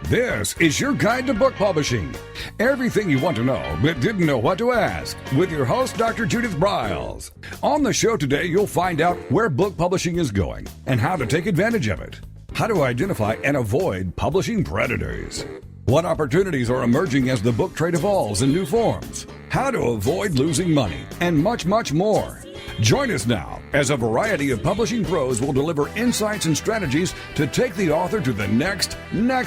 This is your guide to book publishing. Everything you want to know but didn't know what to ask with your host, Dr. Judith Briles. On the show today, you'll find out where book publishing is going and how to take advantage of it. How to identify and avoid publishing predators. What opportunities are emerging as the book trade evolves in new forms. How to avoid losing money and much, much more. Join us now as a variety of publishing pros will deliver insights and strategies to take the author to the next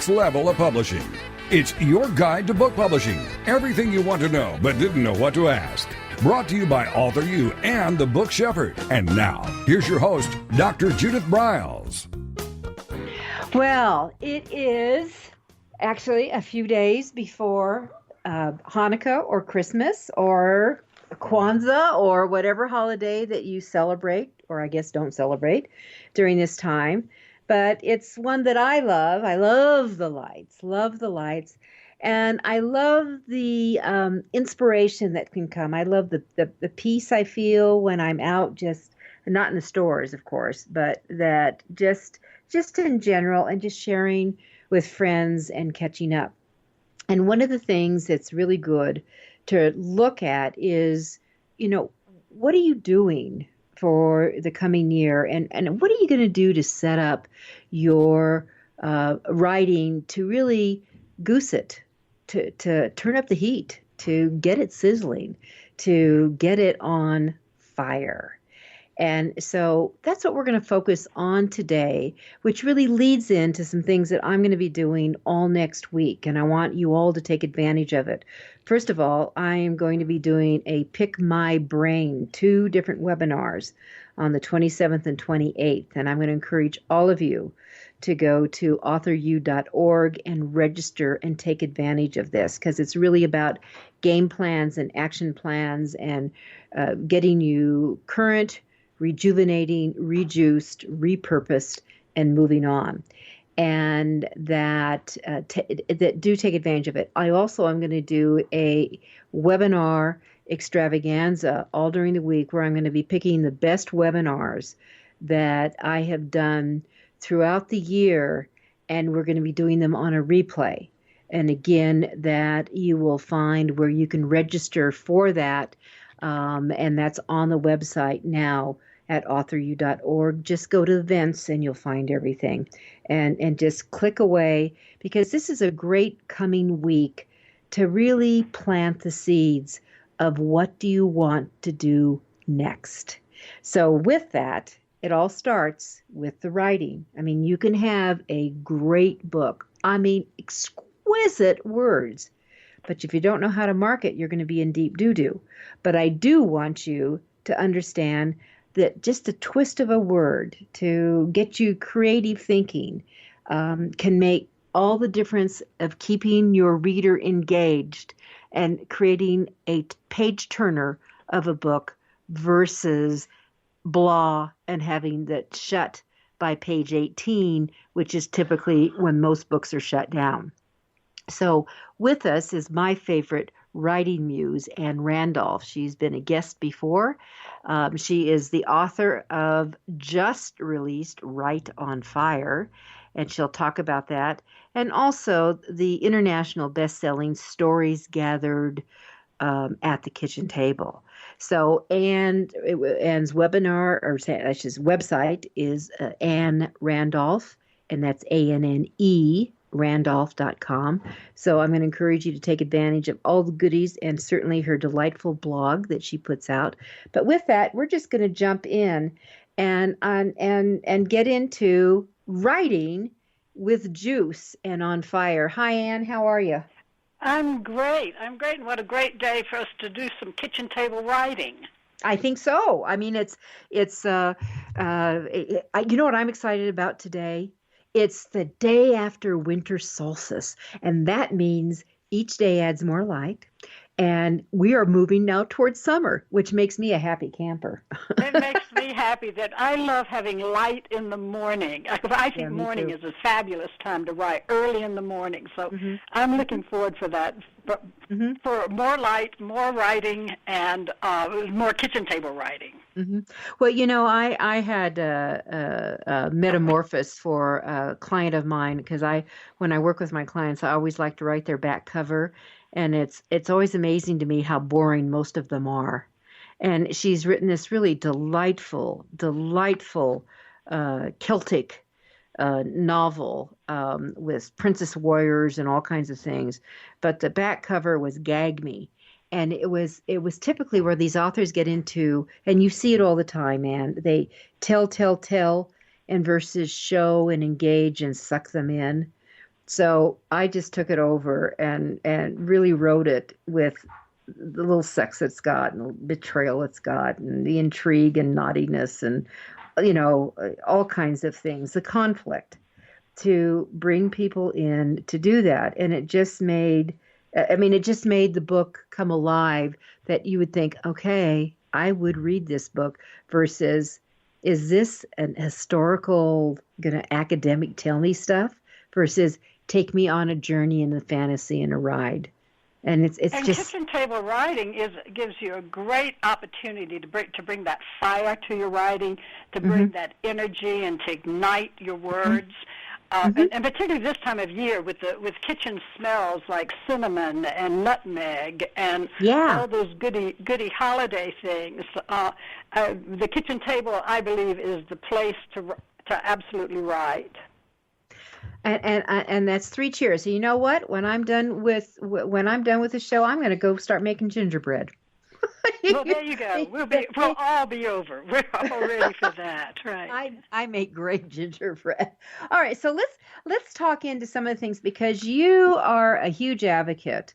level of publishing. It's your guide to book publishing. Everything you want to know but didn't know what to ask. Brought to you by Author U and the Book Shepherd. And now, here's your host, Dr. Judith Briles. Well, it is actually a few days before Hanukkah or Christmas or Kwanzaa or whatever holiday that you celebrate, or I guess don't celebrate during this time. But it's one that I love. I love the lights. And I love the inspiration that can come. I love the peace I feel when I'm out, just not in the stores, of course, but that just in general and just sharing with friends and catching up. And one of the things that's really good to look at is, what are you doing for the coming year? And what are you going to do to set up your writing to really goose it, to turn up the heat, to get it sizzling, to get it on fire? And so that's what we're going to focus on today, which really leads into some things that I'm going to be doing all next week. And I want you all to take advantage of it. First of all, I am going to be doing a Pick My Brain, 2 different webinars on the 27th and 28th. And I'm going to encourage all of you to go to authoru.org and register and take advantage of this, because it's really about game plans and action plans and getting you current, rejuvenating, rejuiced, repurposed, and moving on. And that do take advantage of it. I also am going to do a webinar extravaganza all during the week where I'm going to be picking the best webinars that I have done throughout the year, and we're going to be doing them on a replay. And again, that you will find where you can register for that. And that's on the website now at authoru.org. Just go to events and you'll find everything. And just click away, because this is a great coming week to really plant the seeds of what do you want to do next. So with that, it all starts with the writing. I mean, you can have a great book. I mean, exquisite words. But if you don't know how to market, you're going to be in deep doo-doo. But I do want you to understand that just a twist of a word to get you creative thinking can make all the difference of keeping your reader engaged and creating a page turner of a book versus blah and having that shut by page 18, which is typically when most books are shut down. So with us is my favorite writing muse, Anne Randolph. She's been a guest before. She is the author of just released Write on Fire, and she'll talk about that. And also the international best-selling Stories Gathered at the Kitchen Table. So Anne's webinar, or she's website is Anne Randolph, and that's ANNE. Randolph.com. So I'm going to encourage you to take advantage of all the goodies and certainly her delightful blog that she puts out. But with that, we're just going to jump in and get into writing with juice and on fire. Hi, Anne. How are you? I'm great. And what a great day for us to do some kitchen table writing. I think so. I mean, it's you know what I'm excited about today? It's the day after winter solstice, and that means each day adds more light, and we are moving now towards summer, which makes me a happy camper. It makes me happy that I love having light in the morning. I think morning is a fabulous time to write, early in the morning, so I'm looking forward for that, for more light, more writing, and more kitchen table writing. Hmm. Well, I had a metamorphosis for a client of mine because when I work with my clients, I always like to write their back cover, and it's always amazing to me how boring most of them are. And she's written this really delightful Celtic novel with princess warriors and all kinds of things, but the back cover was Gag Me, and it was typically where these authors get into, and you see it all the time, man. They tell, and versus show and engage and suck them in. So I just took it over and really wrote it with the little sex it's got and the betrayal it's got and the intrigue and naughtiness and all kinds of things, the conflict, to bring people in to do that. And it just made the book come alive, that you would think, okay, I would read this book, versus, is this an historical, gonna academic tell me stuff, versus take me on a journey in a fantasy and a ride. And it's and just kitchen table writing gives you a great opportunity to bring that fire to your writing, to bring that energy, and to ignite your words. And particularly this time of year with kitchen smells like cinnamon and nutmeg and all those goody holiday things. The kitchen table, I believe, is the place to absolutely write. And that's 3 cheers. So you know what? When I'm done with the show, I'm going to go start making gingerbread. Well, there you go. We'll all be over. We're all ready for that, right? I make great gingerbread. All right, so let's talk into some of the things, because you are a huge advocate,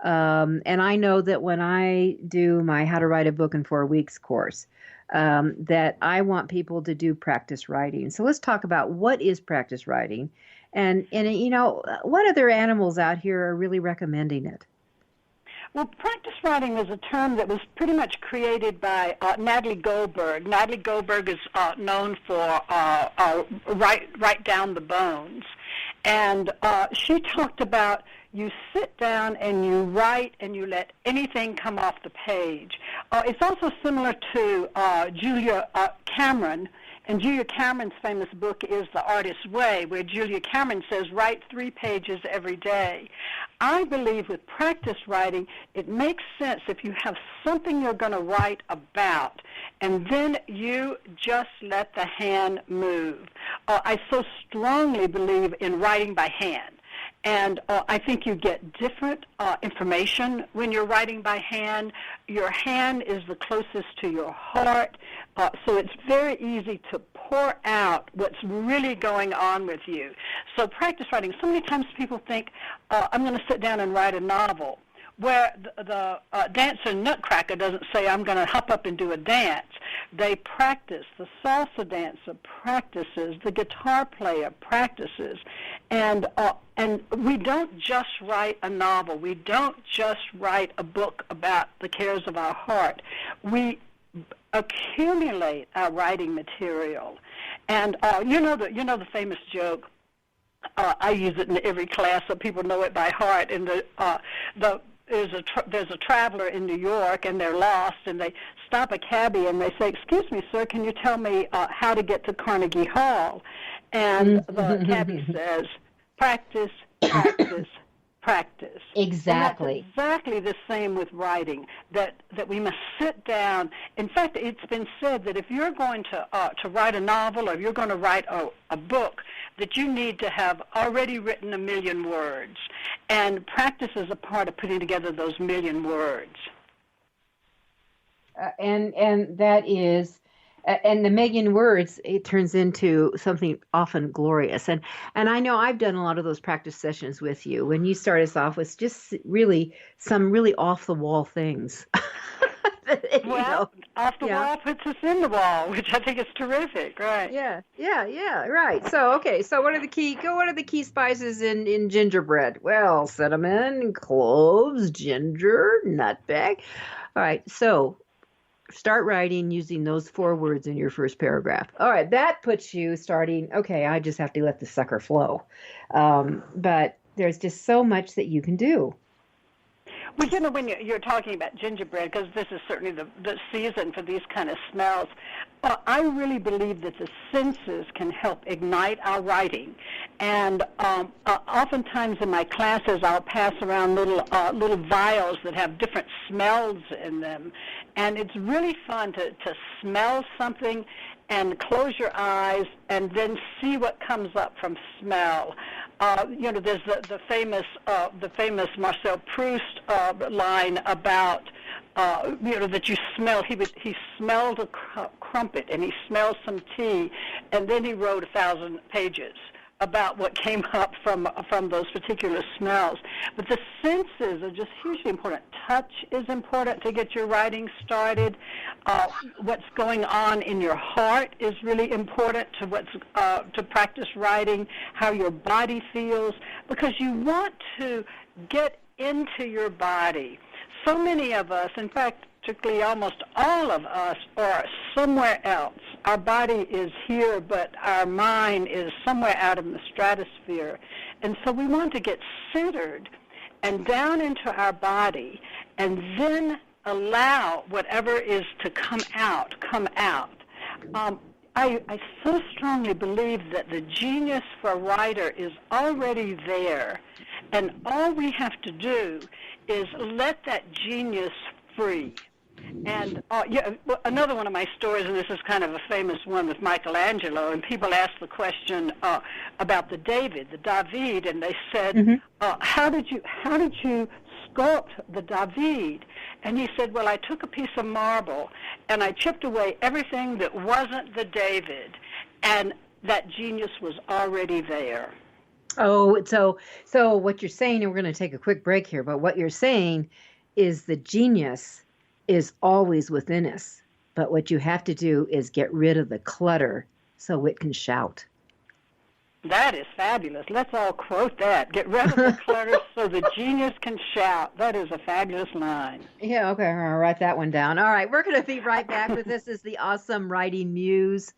and I know that when I do my How to Write a Book in 4 Weeks course, that I want people to do practice writing. So let's talk about what is practice writing, and what other animals out here are really recommending it. Well, practice writing is a term that was pretty much created by Natalie Goldberg. Natalie Goldberg is known for Write Down the Bones. And she talked about, you sit down and you write and you let anything come off the page. It's also similar to Julia Cameron. And Julia Cameron's famous book is The Artist's Way, where Julia Cameron says, write 3 pages every day. I believe with practice writing, it makes sense if you have something you're going to write about, and then you just let the hand move. I so strongly believe in writing by hand. And I think you get different information when you're writing by hand. Your hand is the closest to your heart, so it's very easy to pour out what's really going on with you. So practice writing. So many times people think, I'm going to sit down and write a novel, where the dancer Nutcracker doesn't say, I'm going to hop up and do a dance. They practice. The salsa dancer practices. The guitar player practices. And we don't just write a novel. We don't just write a book about the cares of our heart. We accumulate our writing material. And you know the famous joke. I use it in every class so people know it by heart. And there's a traveler in New York, and they're lost, and they stop a cabbie and they say, "Excuse me, sir, can you tell me how to get to Carnegie Hall?" And the cabbie says, "Practice, practice, practice." Exactly. And that's exactly the same with writing, that we must sit down. In fact, it's been said that if you're going to write a novel, or if you're going to write a book, that you need to have already written 1,000,000 words. And practice is a part of putting together those 1,000,000 words. And that is, and the 1,000,000 words, it turns into something often glorious. And I know I've done a lot of those practice sessions with you, when you start us off with just really some really off the wall things. Off the wall puts us in the wall, which I think is terrific, right? Yeah, right. So, okay, so what are the key spices in gingerbread? Well, cinnamon, cloves, ginger, nutmeg. All right, so start writing using those 4 words in your first paragraph. All right, that puts you starting, okay, I just have to let the sucker flow. But there's just so much that you can do. Well, when you're talking about gingerbread, because this is certainly the season for these kind of smells, I really believe that the senses can help ignite our writing. And oftentimes in my classes, I'll pass around little vials that have different smells in them. And it's really fun to smell something and close your eyes and then see what comes up from smell. There's the famous Marcel Proust line about that you smell. He smelled a crumpet and he smelled some tea, and then he wrote 1,000 pages about what came up from those particular smells. But the senses are just hugely important. Touch is important to get your writing started. What's going on in your heart is really important to practice writing. How your body feels, because you want to get into your body. So many of us, in fact, particularly almost all of us, are somewhere else. Our body is here, but our mind is somewhere out in the stratosphere. And so we want to get centered and down into our body, and then allow whatever is to come out, come out. I so strongly believe that the genius for a writer is already there, and all we have to do is let that genius free. And another one of my stories, and this is kind of a famous one with Michelangelo, and people ask the question about the David, and they said, how did you sculpt the David? And he said, well, I took a piece of marble and I chipped away everything that wasn't the David, and that genius was already there. Oh, so what you're saying, and we're going to take a quick break here, but what you're saying is the genius is always within us. But what you have to do is get rid of the clutter so it can shout. That is fabulous. Let's all quote that. Get rid of the clutter so the genius can shout. That is a fabulous line. Yeah, okay. I'll write that one down. All right, we're going to be right back with this. Is the awesome writing muse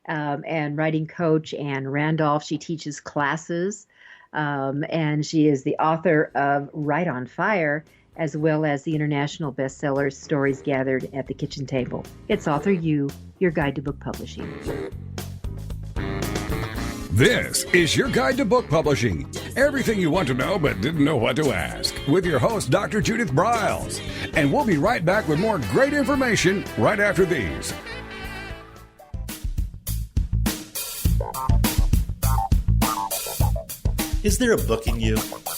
and writing coach, Anne Randolph. She teaches classes, and she is the author of Write on Fire, as well as the international bestseller Stories Gathered at the Kitchen Table. It's Author You, your guide to book publishing. This is your guide to book publishing. Everything you want to know but didn't know what to ask, with your host, Dr. Judith Briles. And we'll be right back with more great information right after these. Is there a book in you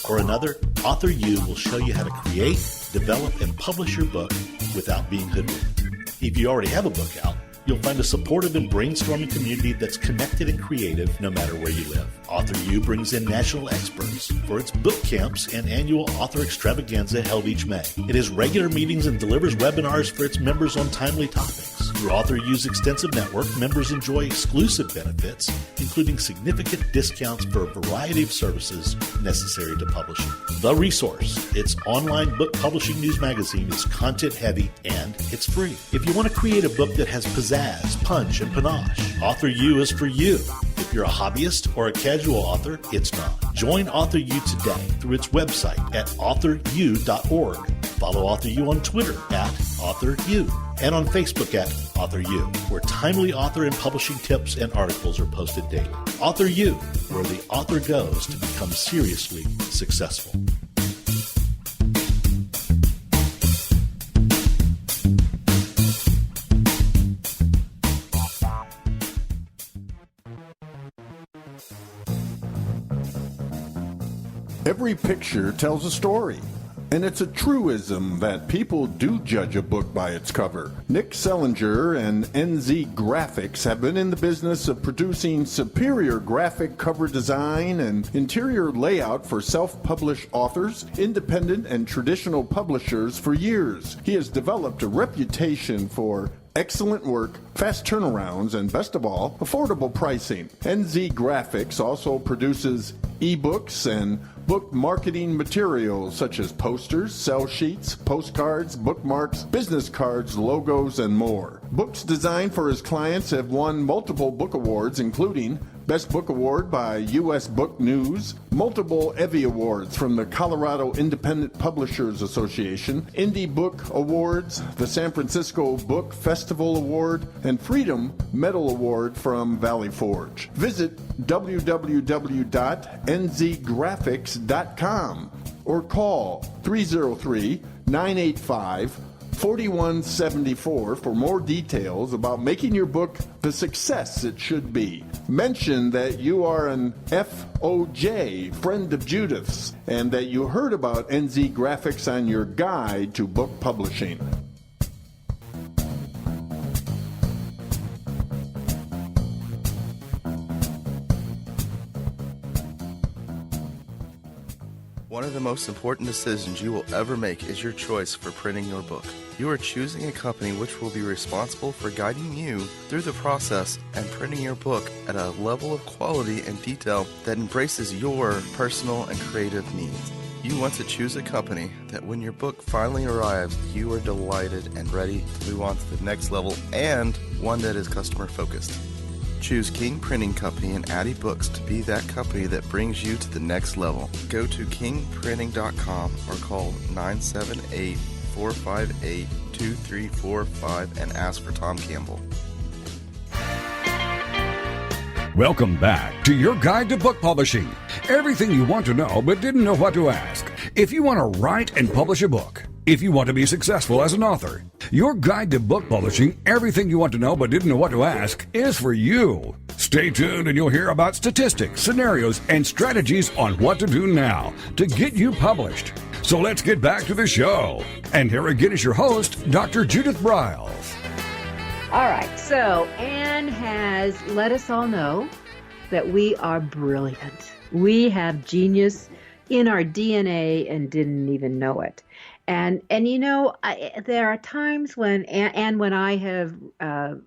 or another? Author You will show you how to create, develop, and publish your book without being hoodwinked. If you already have a book out, you'll find a supportive and brainstorming community that's connected and creative no matter where you live. Author U brings in national experts for its book camps and annual author extravaganza held each May. It has regular meetings and delivers webinars for its members on timely topics. Through Author U's extensive network, members enjoy exclusive benefits, including significant discounts for a variety of services necessary to publishing. The Resource, its online book publishing news magazine, is content-heavy and it's free. If you want to create a book that has pizzazz, punch, and panache, Author U is for you. If you're a hobbyist or a casual author, it's not. Join Author U today through its website at authoru.org. Follow Author U on Twitter at Author U and on Facebook at Author U, where timely author and publishing tips and articles are posted daily. Author U, where the author goes to become seriously successful. Every picture tells a story, and it's a truism that people do judge a book by its cover. Nick Sellinger and NZ Graphics have been in the business of producing superior graphic cover design and interior layout for self-published authors, independent and traditional publishers for years. He has developed a reputation for excellent work, fast turnarounds, and best of all, affordable pricing. NZ Graphics also produces ebooks and book marketing materials such as posters, sell sheets, postcards, bookmarks, business cards, logos, and more. Books designed for his clients have won multiple book awards, including Best Book Award by U.S. Book News, multiple Evie Awards from the Colorado Independent Publishers Association, Indie Book Awards, the San Francisco Book Festival Award, and Freedom Medal Award from Valley Forge. Visit www.nzgraphics.com or call 303-985-4174 for more details about making your book the success it should be. Mention that you are an FOJ, friend of Judith's, and that you heard about NZ Graphics on your guide to book publishing. One of the most important decisions you will ever make is your choice for printing your book. You are choosing a company which will be responsible for guiding you through the process and printing your book at a level of quality and detail that embraces your personal and creative needs. You want to choose a company that when your book finally arrives, you are delighted and ready to move on to the next level, and one that is customer focused. Choose King Printing Company and Addy Books to be that company that brings you to the next level. Go to kingprinting.com or call 978-458-2345 and ask for Tom Campbell. Welcome back to your guide to book publishing. Everything you want to know but didn't know what to ask. If you want to write and publish a book, if you want to be successful as an author, your guide to book publishing, everything you want to know but didn't know what to ask, is for you. Stay tuned and you'll hear about statistics, scenarios, and strategies on what to do now to get you published. So let's get back to the show. And here again is your host, Dr. Judith Briles. All right, so Anne has let us all know that we are brilliant. We have genius in our DNA and didn't even know it. And you know, there are times when, and when I have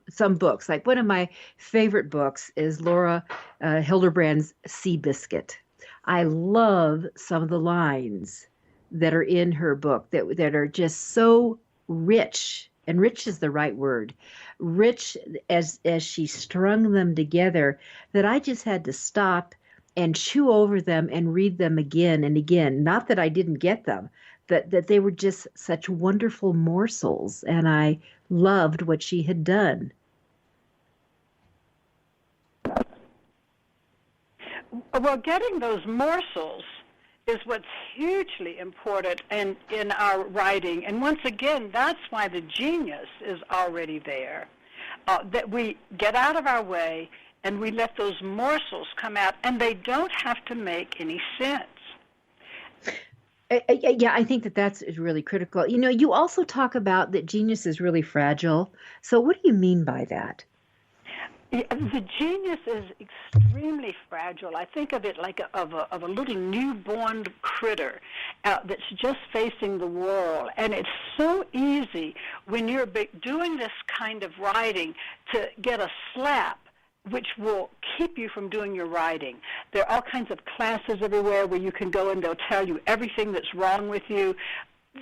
some books, like one of my favorite books is Laura Hildebrand's Seabiscuit. I love some of the lines that are in her book that are just so rich, and rich is the right word, rich as she strung them together, that I just had to stop and chew over them and read them again and again. Not that I didn't get them, that they were just such wonderful morsels, and I loved what she had done. Well, getting those morsels is what's hugely important in our writing. And once again, that's why the genius is already there, that we get out of our way and we let those morsels come out, and they don't have to make any sense. Yeah, I think that's really critical. You know, you also talk about that genius is really fragile. So what do you mean by that? The genius is extremely fragile. I think of it like of a little newborn critter that's just facing the wall. And it's so easy when you're doing this kind of writing to get a slap, which will keep you from doing your writing. There are all kinds of classes everywhere where you can go and they'll tell you everything that's wrong with you.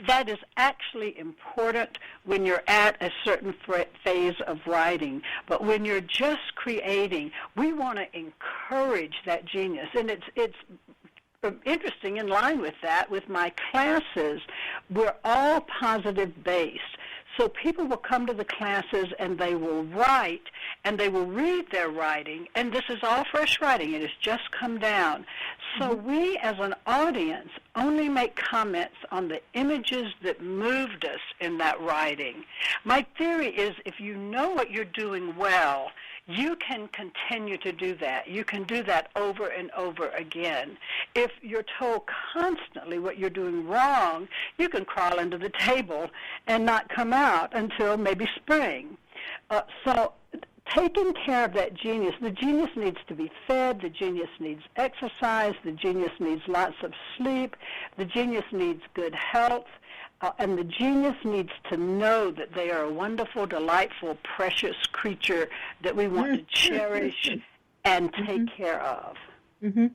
That is actually important when you're at a certain phase of writing. But when you're just creating, we want to encourage that genius. And it's interesting, in line with that, with my classes, we're all positive-based. So people will come to the classes and they will write and they will read their writing, and this is all fresh writing. It has just come down. So we as an audience only make comments on the images that moved us in that writing. My theory is if you know what you're doing well, you can continue to do that. You can do that over and over again. If you're told constantly what you're doing wrong, you can crawl under the table and not come out until maybe spring. So taking care of that genius, the genius needs to be fed, the genius needs exercise, the genius needs lots of sleep, the genius needs good health. And the genius needs to know that they are a wonderful, delightful, precious creature that we want to cherish and take care of. And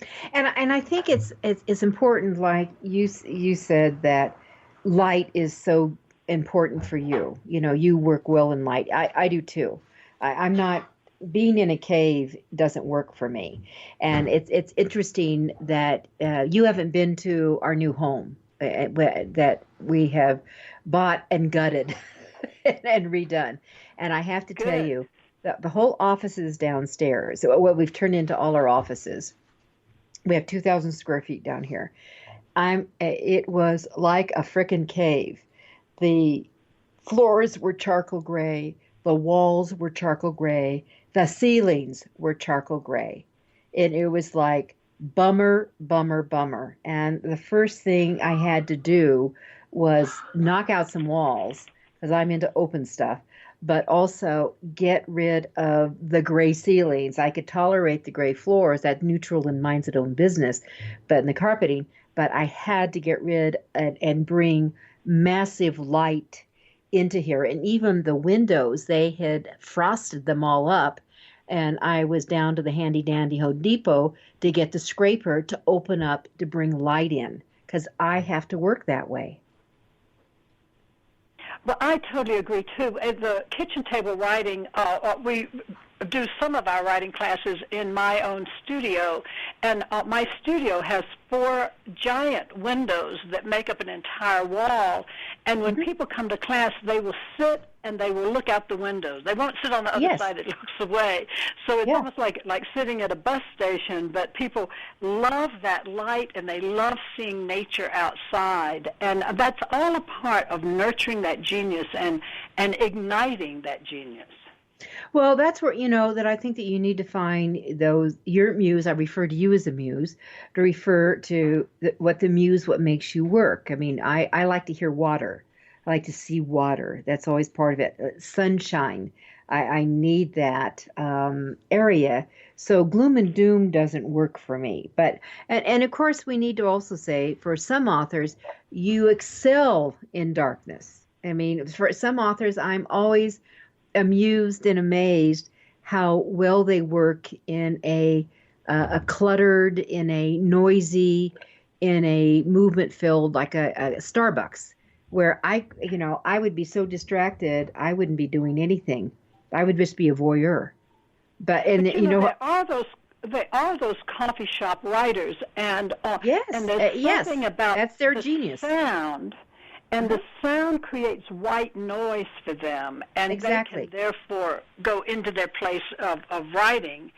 I think it's important, like you said, that light is so important for you. You know, you work well in light. I do too. I'm not being in a cave doesn't work for me. And it's interesting that you haven't been to our new home that we have bought and gutted and redone. And I have to tell Good. you, the whole office is downstairs. So what we've turned into all our offices. We have 2,000 square feet down here. It was like a frickin' cave. The floors were charcoal gray. The walls were charcoal gray. The ceilings were charcoal gray. And it was like bummer, bummer, bummer. And the first thing I had to do was knock out some walls because I'm into open stuff, but also get rid of the gray ceilings. I could tolerate the gray floors. That neutral and minds its own business, but in the carpeting, but I had to get rid and bring massive light into here. And even the windows, they had frosted them all up. And I was down to the handy dandy Home Depot to get the scraper to open up to bring light in because I have to work that way. Well, I totally agree, too. At the kitchen table writing, we do some of our writing classes in my own studio, and my studio has 4 giant windows that make up an entire wall, and when people come to class, they will sit and they will look out the windows. They won't sit on the other side that looks away. So it's almost like sitting at a bus station, but people love that light and they love seeing nature outside. And that's all a part of nurturing that genius and igniting that genius. Well, that's where, that I think that you need to find your muse. I refer to you as a muse, to refer to what makes you work. I mean, I like to hear water. I like to see water. That's always part of it. Sunshine. I need that area. So gloom and doom doesn't work for me. But and of course, we need to also say for some authors, you excel in darkness. I mean, for some authors, I'm always amused and amazed how well they work in a cluttered, in a noisy, in a movement filled like a Starbucks. Where I would be so distracted, I wouldn't be doing anything. I would just be a voyeur. But there are those coffee shop writers, and there's something about that's their the genius. Sound, and the sound creates white noise for them, and they can therefore go into their place of writing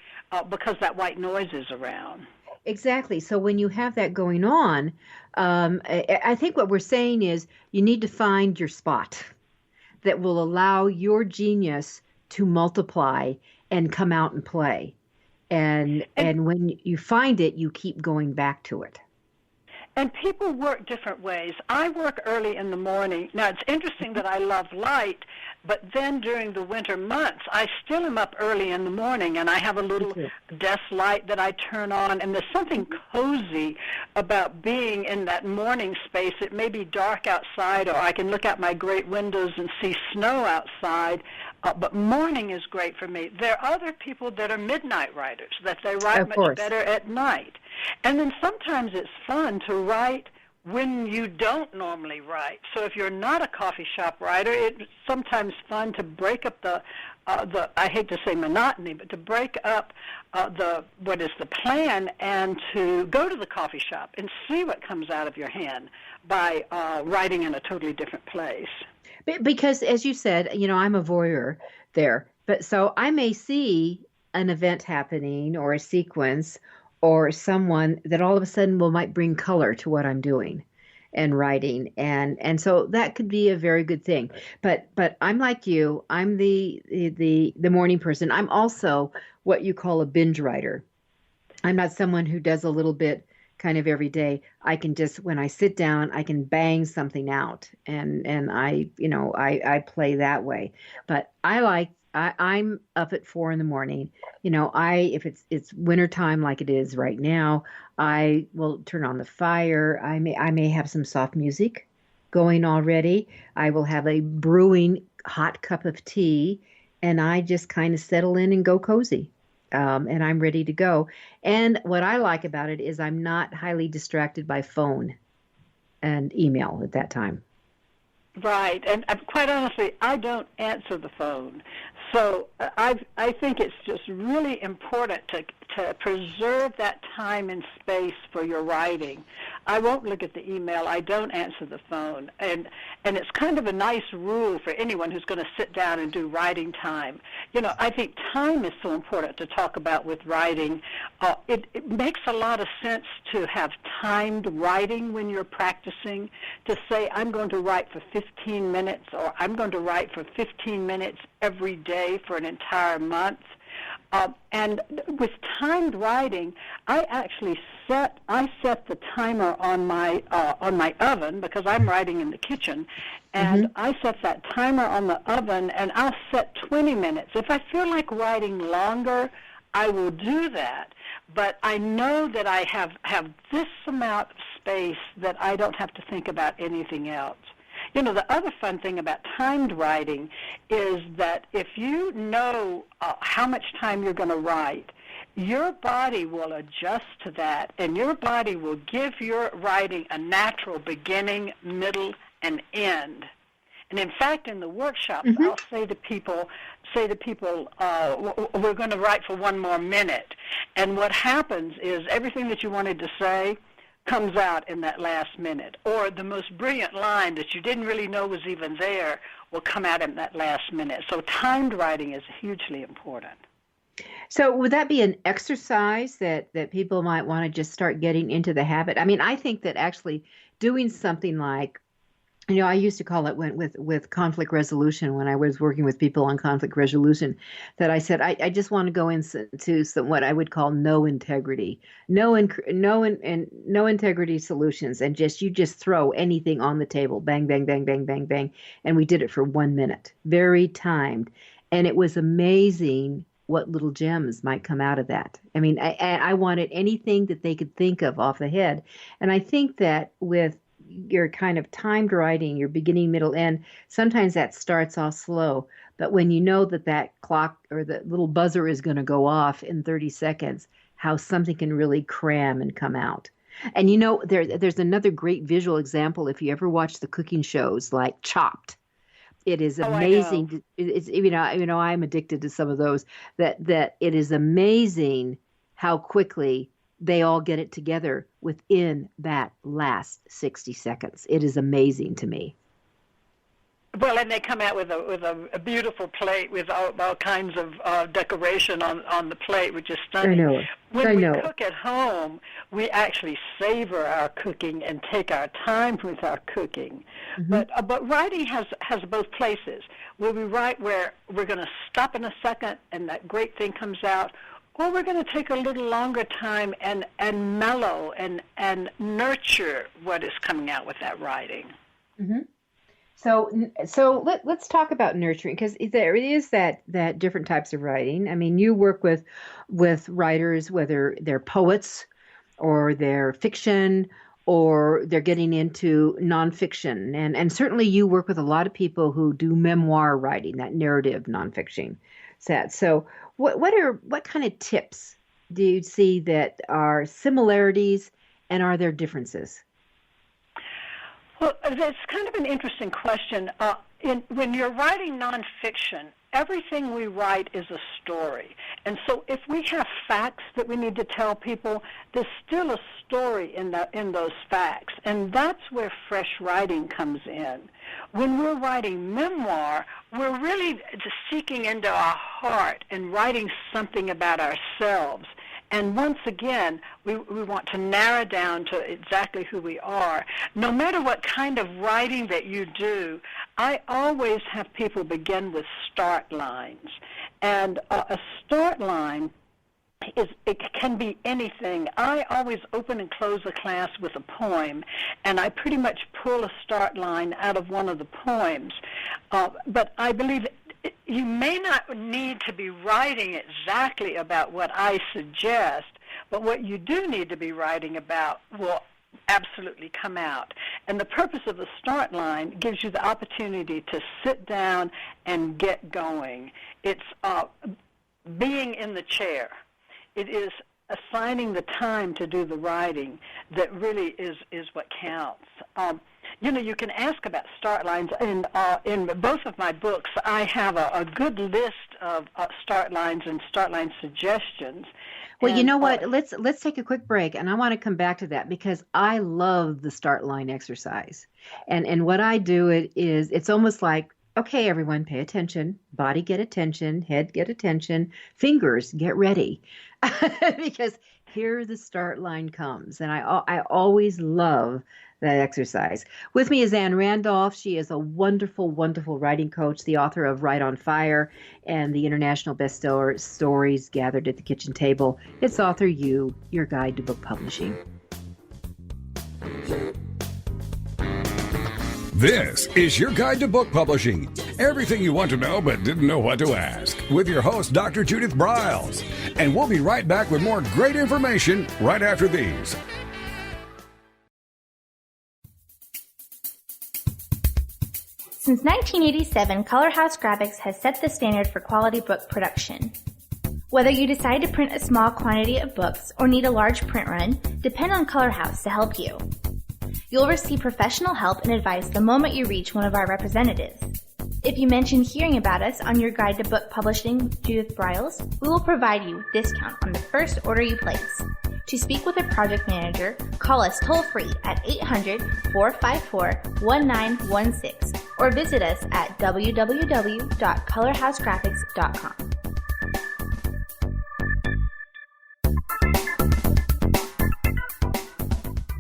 because that white noise is around. Exactly. So when you have that going on, I think what we're saying is you need to find your spot that will allow your genius to multiply and come out and play. And when you find it, you keep going back to it. And people work different ways. I work early in the morning. Now, it's interesting that I love light, but then during the winter months, I still am up early in the morning, and I have a little desk light that I turn on, and there's something cozy about being in that morning space. It may be dark outside, or I can look out my great windows and see snow outside, but morning is great for me. There are other people that are midnight writers, that they write much better at night. And then sometimes it's fun to write when you don't normally write. So if you're not a coffee shop writer, it's sometimes fun to break up the I hate to say monotony, but to break up the plan and to go to the coffee shop and see what comes out of your hand by writing in a totally different place. Because as you said, I'm a voyeur there. But so I may see an event happening or a sequence or someone that all of a sudden might bring color to what I'm doing and writing. And so that could be a very good thing. But I'm like you, I'm the morning person. I'm also what you call a binge writer. I'm not someone who does a little bit kind of every day. I can just, when I sit down, I can bang something out and I play that way. But I'm up at 4 a.m. If it's wintertime like it is right now, I will turn on the fire. I may have some soft music going already. I will have a brewing hot cup of tea, and I just kind of settle in and go cozy. And I'm ready to go. And what I like about it is I'm not highly distracted by phone and email at that time. Right, and quite honestly, I don't answer the phone. So I think it's just really important to preserve that time and space for your writing. I won't look at the email. I don't answer the phone. And it's kind of a nice rule for anyone who's going to sit down and do writing time. You know, I think time is so important to talk about with writing. It makes a lot of sense to have timed writing when you're practicing, to say, I'm going to write for 15 minutes, or I'm going to write for 15 minutes every day for an entire month. And with timed writing, I actually set the timer on my oven, because I'm writing in the kitchen, and I set that timer on the oven, and I'll set 20 minutes. If I feel like writing longer, I will do that. But I know that I have this amount of space that I don't have to think about anything else. You know, the other fun thing about timed writing is that if you know how much time you're going to write, your body will adjust to that, and your body will give your writing a natural beginning, middle, and end. And in fact, in the workshops, I'll say to people, we're going to write for 1 more minute. And what happens is everything that you wanted to say comes out in that last minute, or the most brilliant line that you didn't really know was even there will come out in that last minute. So timed writing is hugely important. So would that be an exercise that people might want to just start getting into the habit? I mean, I think that actually doing something like, you know, I used to call it with conflict resolution when I was working with people on conflict resolution, that I said, I just want to go into some, what I would call no integrity solutions, and you just throw anything on the table, bang, bang, bang, bang, bang, bang. And we did it for 1 minute, very timed. And it was amazing what little gems might come out of that. I mean, I wanted anything that they could think of off the head. And I think that with your kind of timed writing, your beginning, middle, end, sometimes that starts off slow. But when you know that clock or the little buzzer is going to go off in 30 seconds, how something can really cram and come out. And you know, there's another great visual example. If you ever watch the cooking shows like Chopped, it is amazing. It's, you know, I'm addicted to some of those. That it is amazing how quickly they all get it together within that last 60 seconds. It is amazing to me. Well, and they come out with a beautiful plate with all kinds of decoration on the plate, which is stunning. I know. When we cook at home, we actually savor our cooking and take our time with our cooking. But writing has both places. Where we write where we're going to stop in a second and that great thing comes out, or we're going to take a little longer time and mellow and nurture what is coming out with that writing. So let's talk about nurturing, because there is that different types of writing. I mean, you work with writers, whether they're poets or they're fiction or they're getting into nonfiction, and certainly you work with a lot of people who do memoir writing, that narrative nonfiction set. So what kind of tips do you see that are similarities, and are there differences? Well, that's kind of an interesting question. When you're writing nonfiction, everything we write is a story. And so if we have facts that we need to tell people, there's still a story in those facts. And that's where fresh writing comes in. When we're writing memoir, we're really just seeking into our heart and writing something about ourselves. And once again, we want to narrow down to exactly who we are. No matter what kind of writing that you do, I always have people begin with start lines. And a start line it can be anything. I always open and close a class with a poem, and I pretty much pull a start line out of one of the poems. But I believe you may not need to be writing exactly about what I suggest, but what you do need to be writing about will absolutely come out. And the purpose of the start line gives you the opportunity to sit down and get going. It's being in the chair. It is assigning the time to do the writing that really is what counts. you can ask about start lines. And in both of my books, I have a good list of start lines and start line suggestions. Well, And, you know what? Let's take a quick break, and I want to come back to that because I love the start line exercise. And what I do is it's almost like, okay, everyone, pay attention. Body, get attention. Head, get attention. Fingers, get ready, because here the start line comes. And I always love that exercise. With me is Anne Randolph. She is a wonderful, wonderful writing coach, the author of Write on Fire and the international bestseller Stories Gathered at the Kitchen Table. It's Author You, your guide to book publishing. This is your guide to book publishing. Everything you want to know but didn't know what to ask. With your host, Dr. Judith Briles. And we'll be right back with more great information right after these. Since 1987, Color House Graphics has set the standard for quality book production. Whether you decide to print a small quantity of books or need a large print run, depend on Color House to help you. You'll receive professional help and advice the moment you reach one of our representatives. If you mention hearing about us on your guide to book publishing with Judith Briles, we will provide you a discount on the first order you place. To speak with a project manager, call us toll-free at 800-454-1916 or visit us at www.colorhousegraphics.com.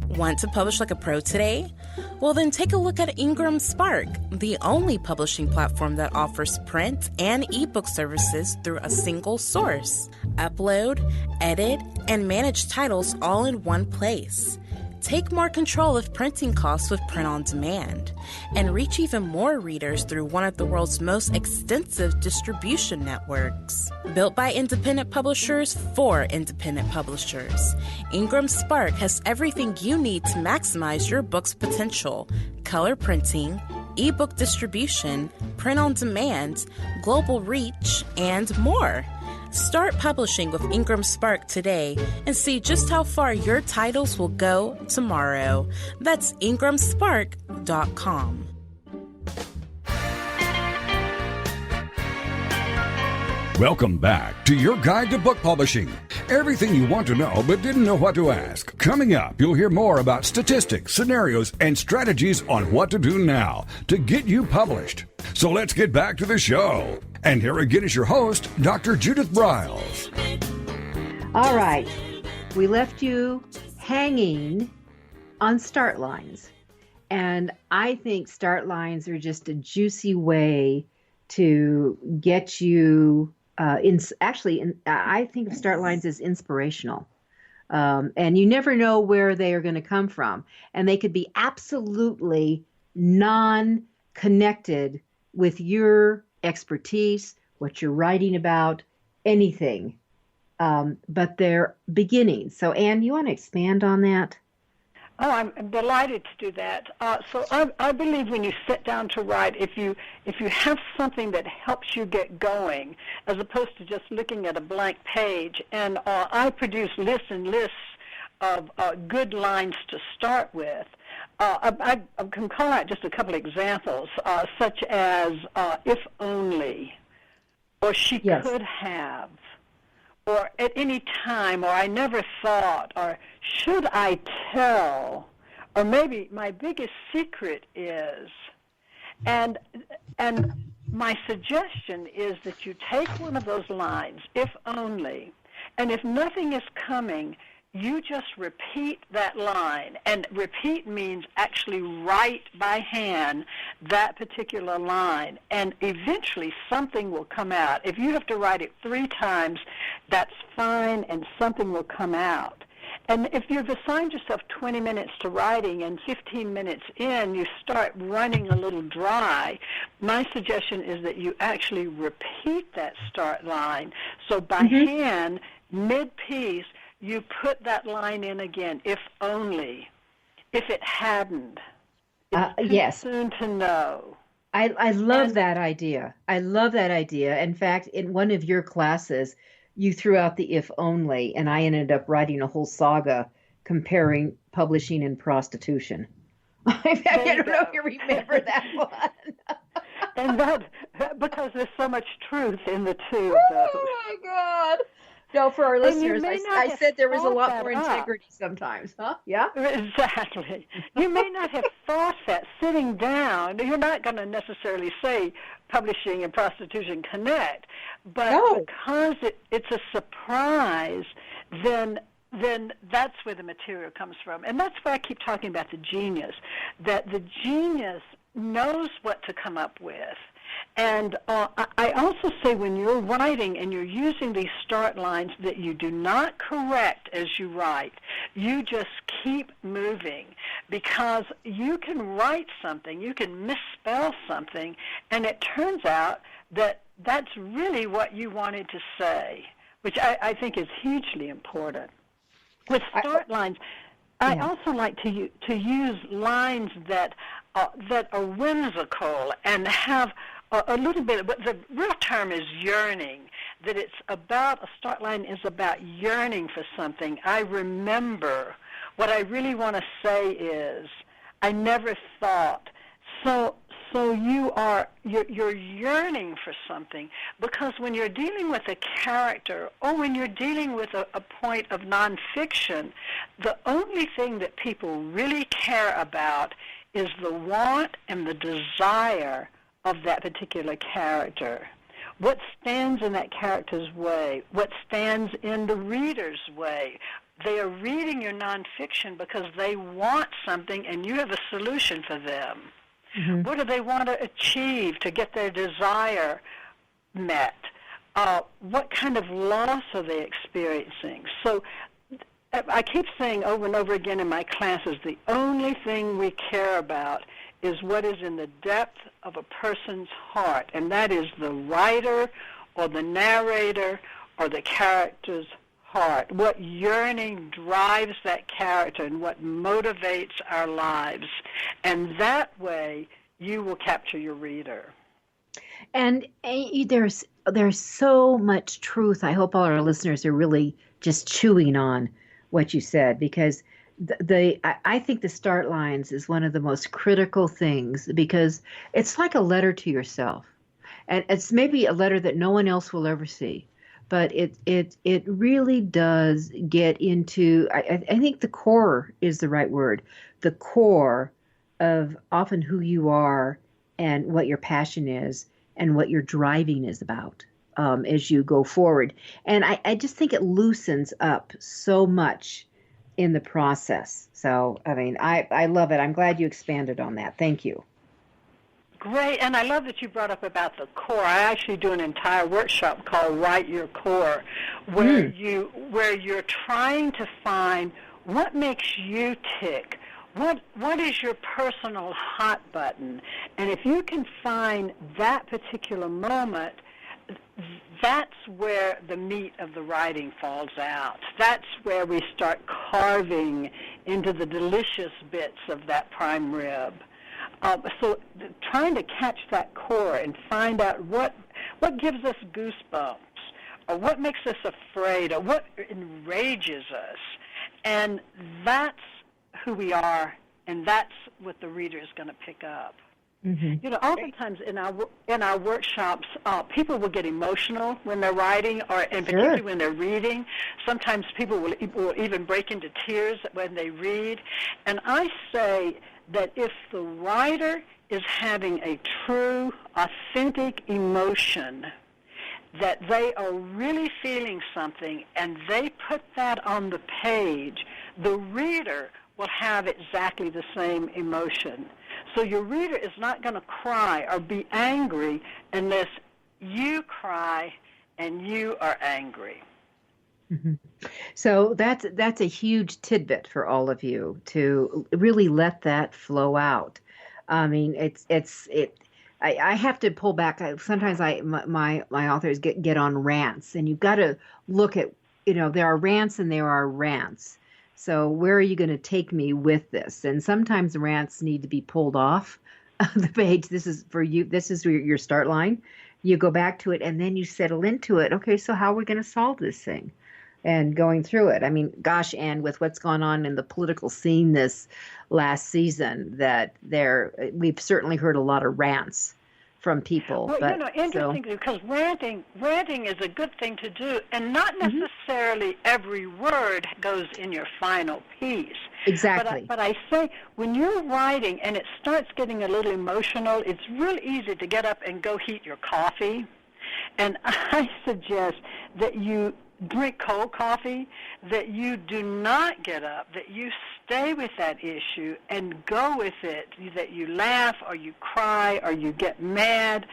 Want to publish like a pro today? Well, then take a look at Ingram Spark, the only publishing platform that offers print and ebook services through a single source. Upload, edit, and manage titles all in one place. Take more control of printing costs with print on demand, and reach even more readers through one of the world's most extensive distribution networks. Built by independent publishers for independent publishers, Ingram Spark has everything you need to maximize your book's potential: color printing, ebook distribution, print on demand, global reach, and more. Start publishing with Ingram Spark today and see just how far your titles will go tomorrow. That's ingramspark.com. Welcome back to your guide to book publishing. Everything you want to know but didn't know what to ask. Coming up, you'll hear more about statistics, scenarios, and strategies on what to do now to get you published. So let's get back to the show. And here again is your host, Dr. Judith Briles. All right. We left you hanging on start lines. And I think start lines are just a juicy way to get you I think of start lines as inspirational. And you never know where they are going to come from. And they could be absolutely non-connected with your expertise, what you're writing about, anything. But they're beginnings. So, Anne, you want to expand on that? Oh, I'm delighted to do that. So I believe when you sit down to write, if you have something that helps you get going, as opposed to just looking at a blank page, and I produce lists and lists of good lines to start with. I can call out just a couple examples, such as if only, or she could have, or at any time, or I never thought, or should I tell, or maybe my biggest secret is. And my suggestion is that you take one of those lines, if only, and if nothing is coming, you just repeat that line. And repeat means actually write by hand that particular line. And eventually something will come out. If you have to write it 3 times, that's fine, and something will come out. And if you've assigned yourself 20 minutes to writing and 15 minutes in you start running a little dry, my suggestion is that you actually repeat that start line. So by hand, mid-piece, you put that line in again, if only, if it hadn't. It's too soon to know. I love that idea. I love that idea. In fact, in one of your classes, you threw out the if only, and I ended up writing a whole saga comparing publishing and prostitution. I don't know if you remember that one. And that, because there's so much truth in the two of those. Oh my God. No, for our And you listeners, may not I have said there was a thought lot that more up. integrity sometimes, huh? Yeah? Exactly. You may not have thought that sitting down. You're not going to necessarily say publishing and prostitution connect, but No. because it's a surprise, then that's where the material comes from. And that's why I keep talking about the genius, that the genius knows what to come up with. And I also say when you're writing and you're using these start lines that you do not correct as you write, you just keep moving, because you can write something, you can misspell something, and it turns out that that's really what you wanted to say, which I think is hugely important. With start lines, I also like to use lines that are whimsical and have a little bit, but the real term is yearning, that it's about, a start line is about yearning for something. I remember, what I really want to say is, I never thought. So you're yearning for something, because when you're dealing with a character or when you're dealing with a point of nonfiction, the only thing that people really care about is the want and the desire of that particular character. What stands in that character's way? What stands in the reader's way? They are reading your nonfiction because they want something and you have a solution for them. Mm-hmm. What do they want to achieve to get their desire met? What kind of loss are they experiencing? So I keep saying over and over again in my classes, the only thing we care about is what is in the depth of a person's heart, and that is the writer or the narrator or the character's heart. What yearning drives that character and what motivates our lives. And that way you will capture your reader. And there's so much truth. I hope all our listeners are really just chewing on what you said, because I think the start lines is one of the most critical things, because it's like a letter to yourself, and it's maybe a letter that no one else will ever see, but it really does get into, I think the core is the right word, the core of often who you are and what your passion is and what your driving is about as you go forward. And I just think it loosens up so much in the process. So, I mean, I love it. I'm glad you expanded on that. Thank you. Great, and I love that you brought up about the core. I actually do an entire workshop called Write Your Core, where you're trying to find what makes you tick. What is your personal hot button? And if you can find that particular moment, that's where the meat of the writing falls out. That's where we start carving into the delicious bits of that prime rib. So trying to catch that core and find out what gives us goosebumps, or what makes us afraid, or what enrages us. And that's who we are, and that's what the reader is going to pick up. Mm-hmm. You know, oftentimes in our workshops, people will get emotional when they're writing, and particularly when they're reading. Sometimes people will even break into tears when they read. And I say that if the writer is having a true, authentic emotion, that they are really feeling something, and they put that on the page, the reader will have exactly the same emotion. So your reader is not going to cry or be angry unless you cry and you are angry. Mm-hmm. So that's a huge tidbit for all of you to really let that flow out. I mean, I have to pull back. Sometimes my authors get on rants, and you've got to look at, there are rants and there are rants. So where are you going to take me with this? And sometimes rants need to be pulled off the page. This is for you. This is your start line. You go back to it, and then you settle into it. Okay, so how are we going to solve this thing? and going through it. I mean, gosh, Ann, with what's gone on in the political scene this last season, we've certainly heard a lot of rants from people. Well, but, interesting, because ranting is a good thing to do, and not necessarily every word goes in your final piece. Exactly. But I say, when you're writing and it starts getting a little emotional, it's real easy to get up and go heat your coffee. And I suggest that you drink cold coffee, that you do not get up, that you stay with that issue and go with it, that you laugh or you cry or you get mad.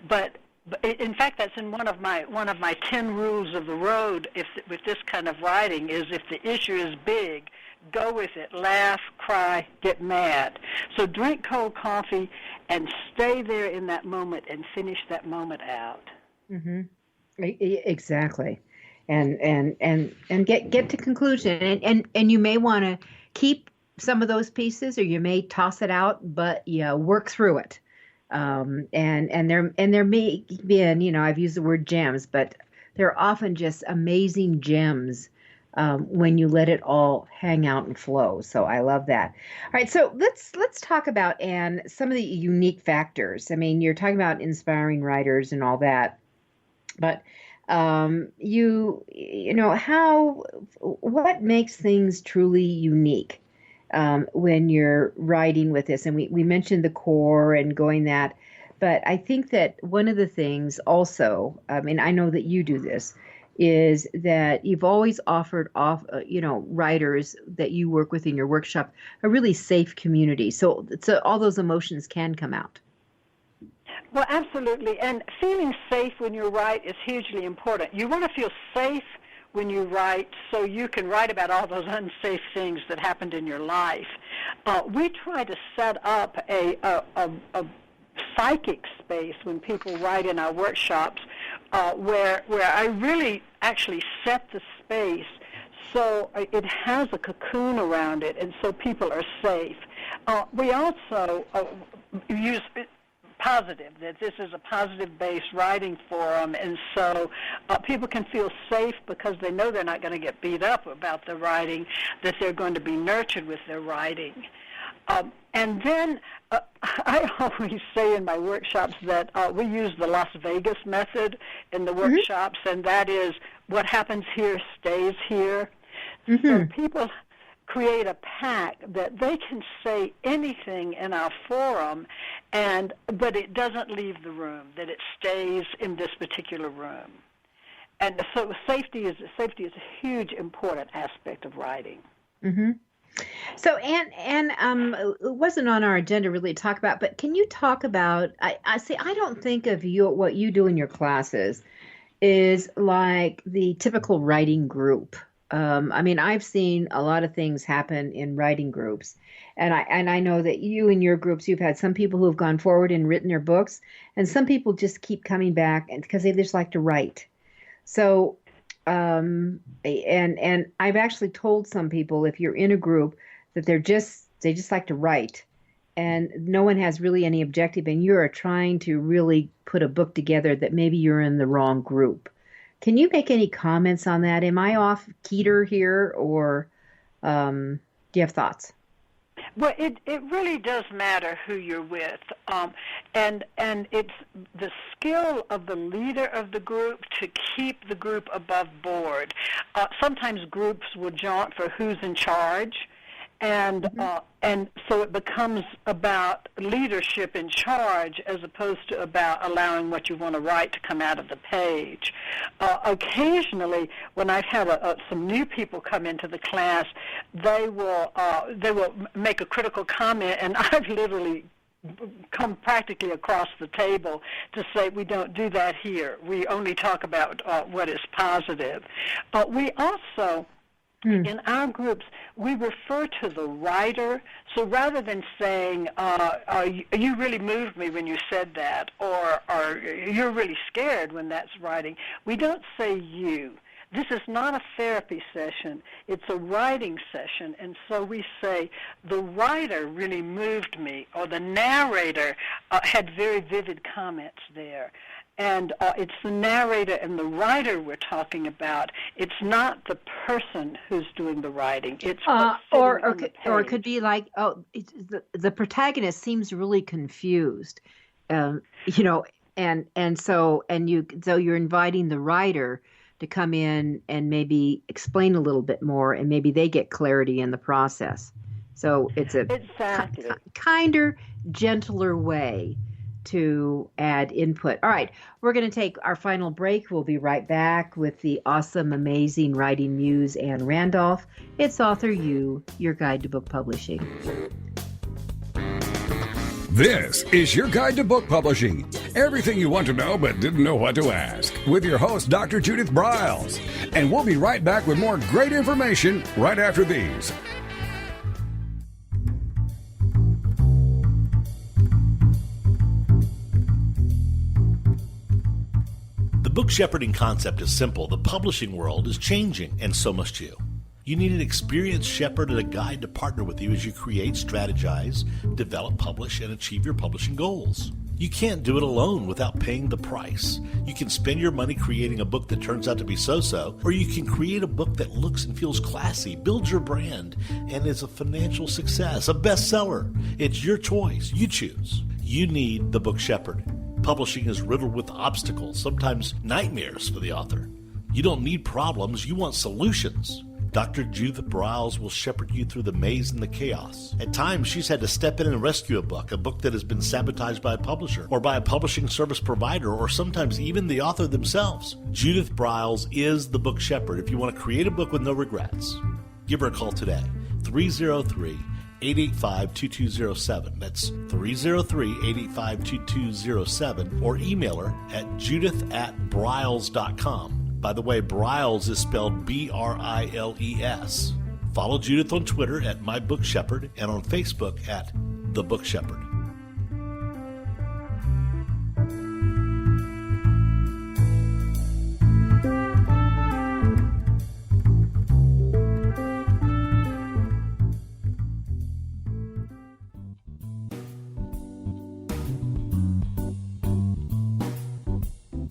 But in fact, that's in one of my 10 rules of the road with this kind of writing, is if the issue is big, go with it, laugh, cry, get mad. So drink cold coffee and stay there in that moment and finish that moment out. Mm-hmm. Exactly. And get to conclusion, and you may want to keep some of those pieces, or you may toss it out, but work through it. And there may be, I've used the word gems, but they're often just amazing gems when you let it all hang out and flow. So I love that. All right, so let's talk about, Anne, some of the unique factors. I mean, you're talking about inspiring writers and all that, but what makes things truly unique when you're writing with this? And we mentioned the core and going that, but I think that one of the things also, and I know that you do this, is that you've always offered writers that you work with in your workshop a really safe community, so all those emotions can come out. Well, absolutely, and feeling safe when you write is hugely important. You want to feel safe when you write so you can write about all those unsafe things that happened in your life. We try to set up a psychic space when people write in our workshops where I really actually set the space so it has a cocoon around it, and so people are safe. We also use positive, that this is a positive-based writing forum, and so people can feel safe because they know they're not going to get beat up about the writing, that they're going to be nurtured with their writing. And then I always say in my workshops that we use the Las Vegas method in the workshops, and that is what happens here stays here. So people create a pact that they can say anything in our forum, but it doesn't leave the room, that it stays in this particular room. And so safety is a huge, important aspect of writing. Mm-hmm. So, Anne, it wasn't on our agenda really to talk about, but can you talk about, I don't think of what you do in your classes is like the typical writing group. I've seen a lot of things happen in writing groups, and I know that you in your groups, you've had some people who have gone forward and written their books, and some people just keep coming back because they just like to write. So, and I've actually told some people, if you're in a group, that they just like to write, and no one has really any objective, and you're trying to really put a book together, that maybe you're in the wrong group. Can you make any comments on that? Am I off Keeter here, or do you have thoughts? Well, it really does matter who you're with, and it's the skill of the leader of the group to keep the group above board. Sometimes groups will jaunt for who's in charge, and so it becomes about leadership in charge as opposed to about allowing what you want to write to come out of the page. Occasionally, when I've had some new people come into the class, they will make a critical comment, and I've literally come practically across the table to say, we don't do that here. We only talk about what is positive. But we also, in our groups, we refer to the writer. So rather than saying, you really moved me when you said that, or you're really scared when that's writing, we don't say you. This is not a therapy session. It's a writing session. And so we say, the writer really moved me, or the narrator had very vivid comments there. And it's the narrator and the writer we're talking about. It's not the person who's doing the writing. It's or it could be like, the protagonist seems really confused, and so you're inviting the writer to come in and maybe explain a little bit more, and maybe they get clarity in the process. So it's a kinder, gentler way to add input. All right, we're going to take our final break. We'll be right back with the awesome, amazing writing muse, Anne Randolph. It's Author U, your guide to book publishing. This is your guide to book publishing. Everything you want to know but didn't know what to ask. With your host, Dr. Judith Briles. And we'll be right back with more great information right after these. The book shepherding concept is simple. The publishing world is changing, and so must you. You need an experienced shepherd and a guide to partner with you as you create, strategize, develop, publish, and achieve your publishing goals. You can't do it alone without paying the price. You can spend your money creating a book that turns out to be so-so, or you can create a book that looks and feels classy, builds your brand, and is a financial success, a bestseller. It's your choice. You choose. You need the book shepherd. Publishing is riddled with obstacles, sometimes nightmares for the author. You don't need problems, you want solutions. Dr. Judith Briles will shepherd you through the maze and the chaos. At times, she's had to step in and rescue a book that has been sabotaged by a publisher, or by a publishing service provider, or sometimes even the author themselves. Judith Briles is the book shepherd if you want to create a book with no regrets. Give her a call today, 303-885-2207. That's 303-885-2207, or email her at judith@briles.com. By the way, Briles is spelled B-R-I-L-E-S. Follow Judith on Twitter at My Book Shepherd and on Facebook at The Book Shepherd.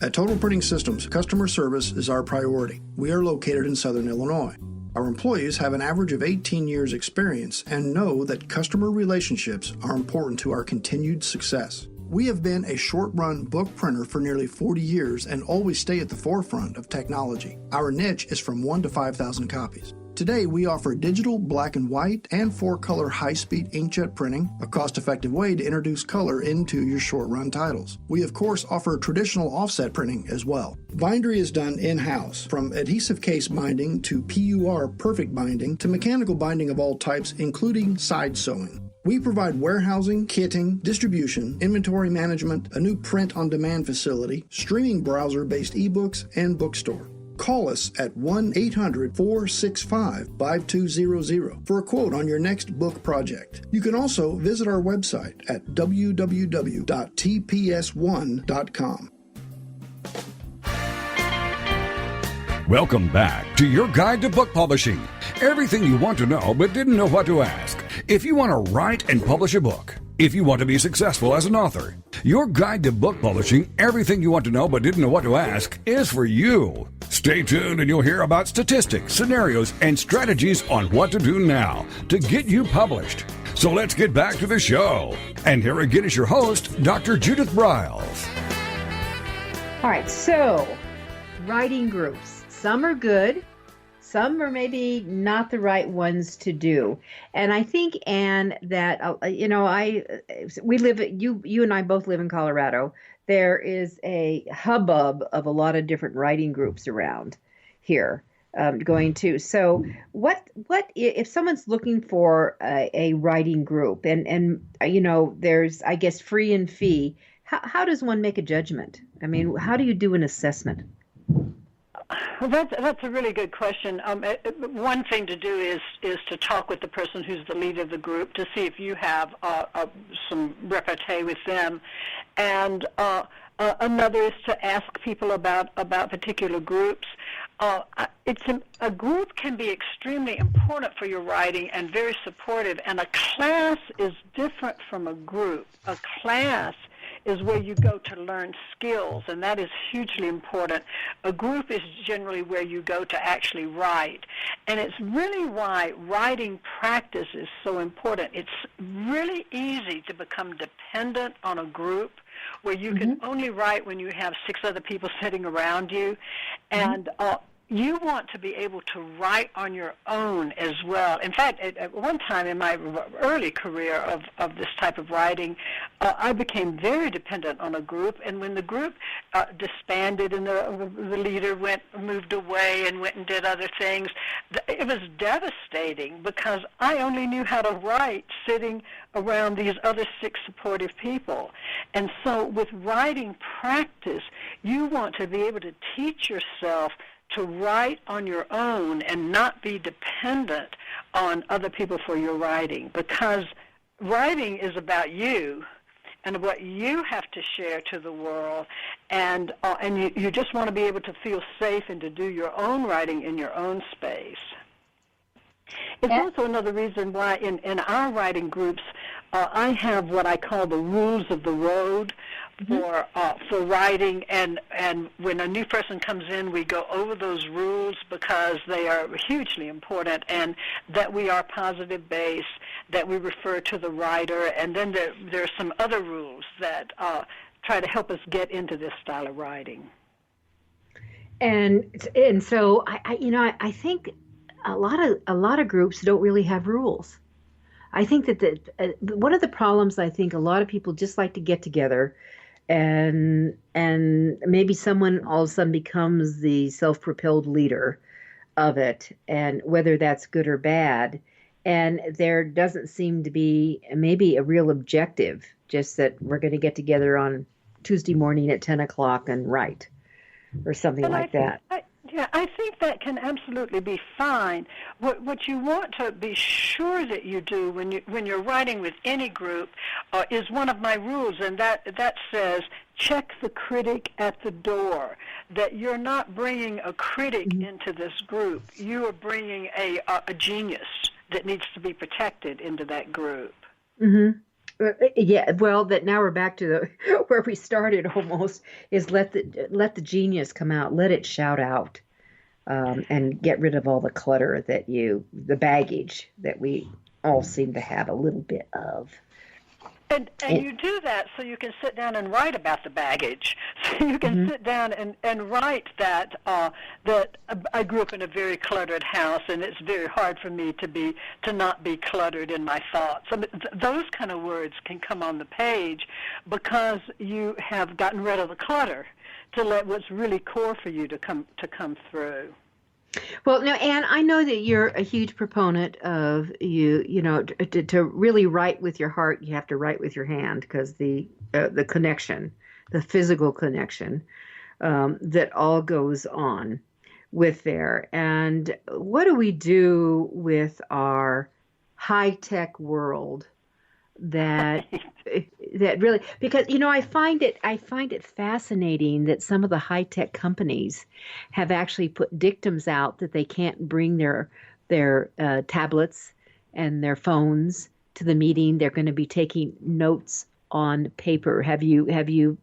At Total Printing Systems, customer service is our priority. We are located in Southern Illinois. Our employees have an average of 18 years experience and know that customer relationships are important to our continued success. We have been a short-run book printer for nearly 40 years and always stay at the forefront of technology. Our niche is from 1 to 5,000 copies. Today, we offer digital, black and white, and 4-color high-speed inkjet printing, a cost-effective way to introduce color into your short-run titles. We, of course, offer traditional offset printing as well. Bindery is done in-house, from adhesive case binding to PUR perfect binding to mechanical binding of all types, including side sewing. We provide warehousing, kitting, distribution, inventory management, a new print-on-demand facility, streaming browser-based ebooks, and bookstore. Call us at 1-800-465-5200 for a quote on your next book project. You can also visit our website at www.tps1.com. Welcome back to your guide to book publishing. Everything you want to know but didn't know what to ask. If you want to write and publish a book, if you want to be successful as an author, your guide to book publishing, everything you want to know but didn't know what to ask, is for you. Stay tuned and you'll hear about statistics, scenarios, and strategies on what to do now to get you published. So let's get back to the show. And here again is your host, Dr. Judith Briles. All right, so writing groups. Some are good. Some are maybe not the right ones to do. And I think, Anne, that, you and I both live in Colorado. There is a hubbub of a lot of different writing groups around here going to. So what if someone's looking for a writing group and there's, I guess, free and fee, how does one make a judgment? I mean, how do you do an assessment? Well, that's a really good question. One thing to do is to talk with the person who's the leader of the group to see if you have some repartee with them, and another is to ask people about particular groups. A group can be extremely important for your writing and very supportive, and a class is different from a group. A class is where you go to learn skills, and that is hugely important. A group is generally where you go to actually write, and it's really why writing practice is so important. It's really easy to become dependent on a group where you can only write when you have 6 other people sitting around you, and you want to be able to write on your own as well. In fact, at one time in my early career of this type of writing, I became very dependent on a group, and when the group disbanded and the leader moved away and went and did other things, it was devastating because I only knew how to write sitting around these other 6 supportive people. And so with writing practice, you want to be able to teach yourself to write on your own and not be dependent on other people for your writing, because writing is about you and what you have to share to the world, and you just want to be able to feel safe and to do your own writing in your own space. It's also another reason why in our writing groups, I have what I call the rules of the road for writing, and when a new person comes in, we go over those rules because they are hugely important, and that we are positive based, that we refer to the writer, and then there are some other rules that try to help us get into this style of writing. And so I think a lot of groups don't really have rules. I think that one of the problems, I think a lot of people just like to get together, and maybe someone all of a sudden becomes the self-propelled leader of it, and whether that's good or bad, and there doesn't seem to be maybe a real objective, just that we're going to get together on Tuesday morning at 10 o'clock and write, or something like that. Yeah, I think that can absolutely be fine. What you want to be sure that you do when you're writing with any group is one of my rules, and that says check the critic at the door. That you're not bringing a critic into this group. You are bringing a genius that needs to be protected into that group. Yeah, well, that now we're back to where we started almost, is let the genius come out, let it shout out, and get rid of all the clutter the baggage that we all seem to have a little bit of. And you do that so you can sit down and write about the baggage. So you can sit down and write that I grew up in a very cluttered house, and it's very hard for me to not be cluttered in my thoughts. I mean, those kind of words can come on the page because you have gotten rid of the clutter to let what's really core for you to come through. Well, now, Anne, I know that you're a huge proponent of to really write with your heart, you have to write with your hand, because the connection, the physical connection that all goes on with there. And what do we do with our high-tech world that really, because I find it fascinating that some of the high-tech companies have actually put dictums out that they can't bring their tablets and their phones to the meeting. They're going to be taking notes on paper. Have you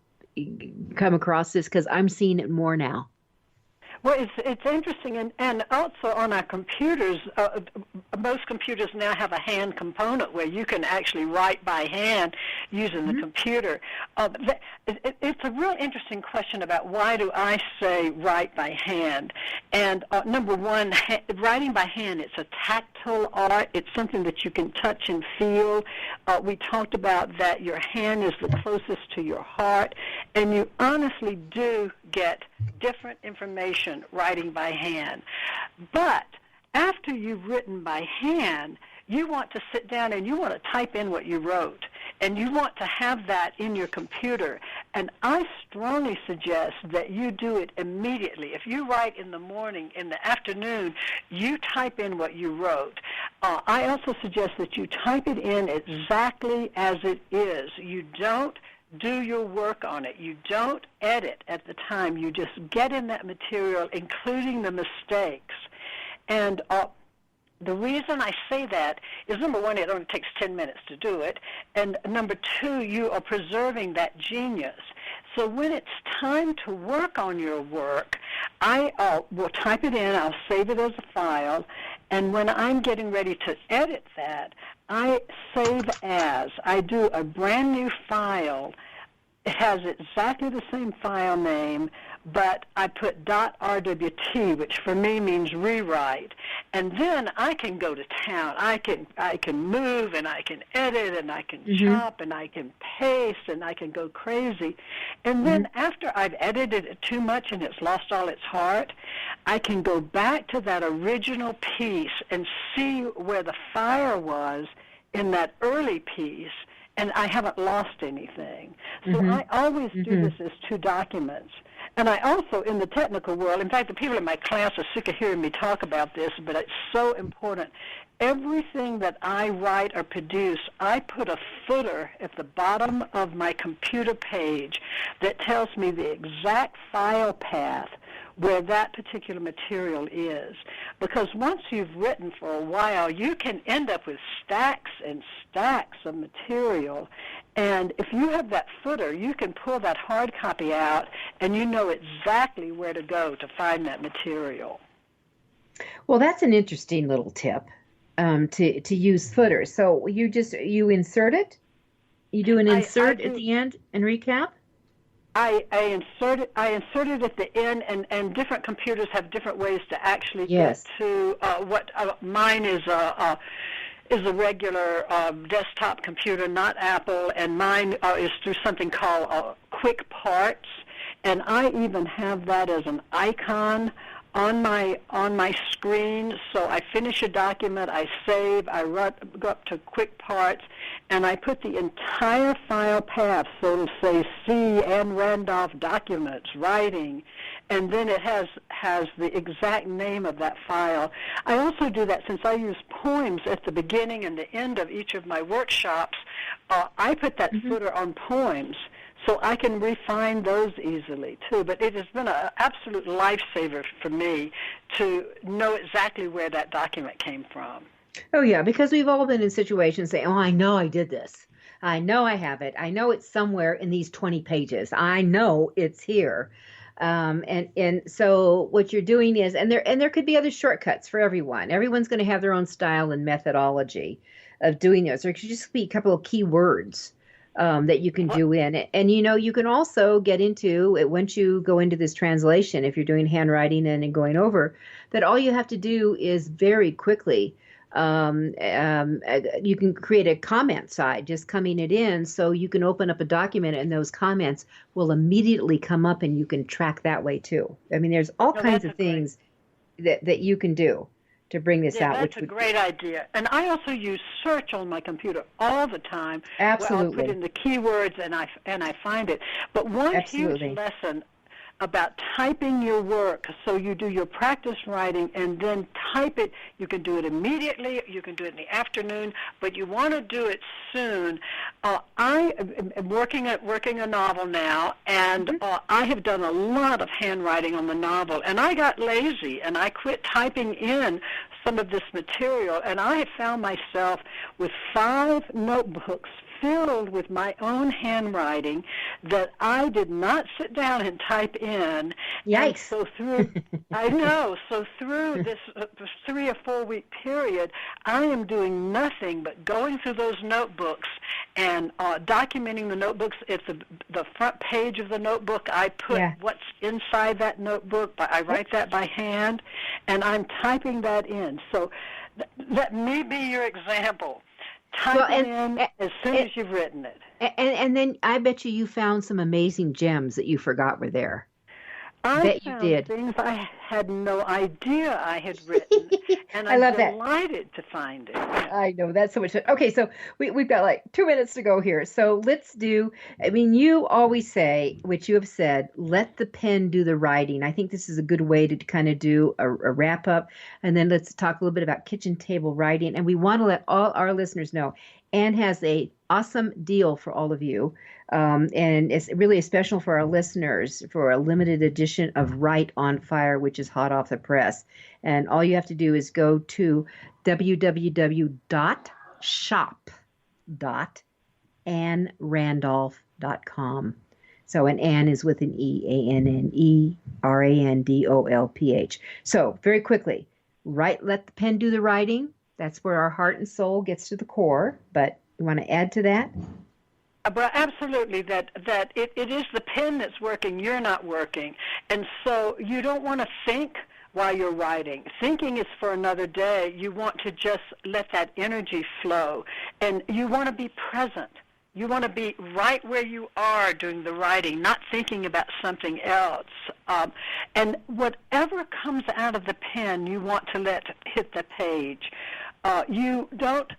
come across this? Because I'm seeing it more now. Well, it's interesting, and also on our computers, most computers now have a hand component where you can actually write by hand using the computer. It's a real interesting question about why do I say write by hand. And number one, writing by hand, it's a tactile art. It's something that you can touch and feel. We talked about that your hand is the closest to your heart, and you honestly do get different information writing by hand. But after you've written by hand, you want to sit down and you want to type in what you wrote, and you want to have that in your computer. And I strongly suggest that you do it immediately. If you write in the morning, in the afternoon, you type in what you wrote. I also suggest that you type it in exactly as it is. You don't do your work on it. You don't edit at the time. You just get in that material, including the mistakes. And the reason I say that is, number one, it only takes 10 minutes to do it, and number two, you are preserving that genius. So when it's time to work on your work, I will type it in, I'll save it as a file, and when I'm getting ready to edit that, I save as. I do a brand new file. It has exactly the same file name, but I put .rwt, which for me means rewrite, and then I can go to town. I can move, and I can edit, and I can chop, and I can paste, and I can go crazy. And then after I've edited it too much and it's lost all its heart, I can go back to that original piece and see where the fire was in that early piece, and I haven't lost anything. So I always do this as two documents. And I also, in the technical world, in fact, the people in my class are sick of hearing me talk about this, but it's so important. Everything that I write or produce, I put a footer at the bottom of my computer page that tells me the exact file path where that particular material is. Because once you've written for a while, you can end up with stacks and stacks of material. And if you have that footer, you can pull that hard copy out, and you know exactly where to go to find that material. Well, that's an interesting little tip, to use footer. So you insert it? You do an insert at the end and recap? I insert it at the end, and different computers have different ways to actually get to what mine is a regular desktop computer, not Apple, and mine is through something called Quick Parts, and I even have that as an icon on my screen. So I finish a document, I save, I go up to Quick Parts, and I put the entire file path, so it'll say C and Randolph Documents, Writing, and then it has the exact name of that file. I also do that since I use poems at the beginning and the end of each of my workshops. I put that footer on poems, so I can refine those easily, too. But it has been an absolute lifesaver for me to know exactly where that document came from. Oh, yeah, because we've all been in situations saying, oh, I know I did this. I know I have it. I know it's somewhere in these 20 pages. I know it's here. And so what you're doing is, and there could be other shortcuts for everyone. Everyone's going to have their own style and methodology of doing this. There could just be a couple of key words that you can do in it. And, you can also get into it once you go into this translation, if you're doing handwriting and going over, that all you have to do is very quickly, you can create a comment side, just coming it in, so you can open up a document and those comments will immediately come up and you can track that way too. I mean, there's all kinds of things that you can do to bring this out. That's a great idea. And I also use search on my computer all the time. Absolutely. Where I'll put in the keywords and I find it. But one huge lesson about typing your work, so you do your practice writing and then type it. You can do it immediately, you can do it in the afternoon, but you want to do it soon. I am working a novel now, and I have done a lot of handwriting on the novel, and I got lazy, and I quit typing in some of this material, and I have found myself with 5 notebooks filled with my own handwriting that I did not sit down and type in. Yikes. And so through, I know, so through this 3 or 4 week period, I am doing nothing but going through those notebooks and documenting the notebooks. It's the front page of the notebook. I put what's inside that notebook. I write that by hand, and I'm typing that in. So let me be your example. Type it in as soon as you've written it. And then I bet you found some amazing gems that you forgot were there. I found things I had no idea I had written, and I'm delighted to find it. I know, that's so much fun. Okay, so we've got like 2 minutes to go here. So let's do, you always say, which you have said, let the pen do the writing. I think this is a good way to kind of do a wrap up. And then let's talk a little bit about kitchen table writing. And we want to let all our listeners know, Anne has a awesome deal for all of you. And it's really special for our listeners for a limited edition of Right on Fire, which is hot off the press. And all you have to do is go to www.shop.AnneRandolph.com. So an Anne is with an E, ANNERANDOLPH. So very quickly, let the pen do the writing. That's where our heart and soul gets to the core. But you want to add to that? But absolutely, that it is the pen that's working, you're not working. And so you don't want to think while you're writing. Thinking is for another day. You want to just let that energy flow. And you want to be present. You want to be right where you are doing the writing, not thinking about something else. And whatever comes out of the pen, you want to let hit the page. You don't...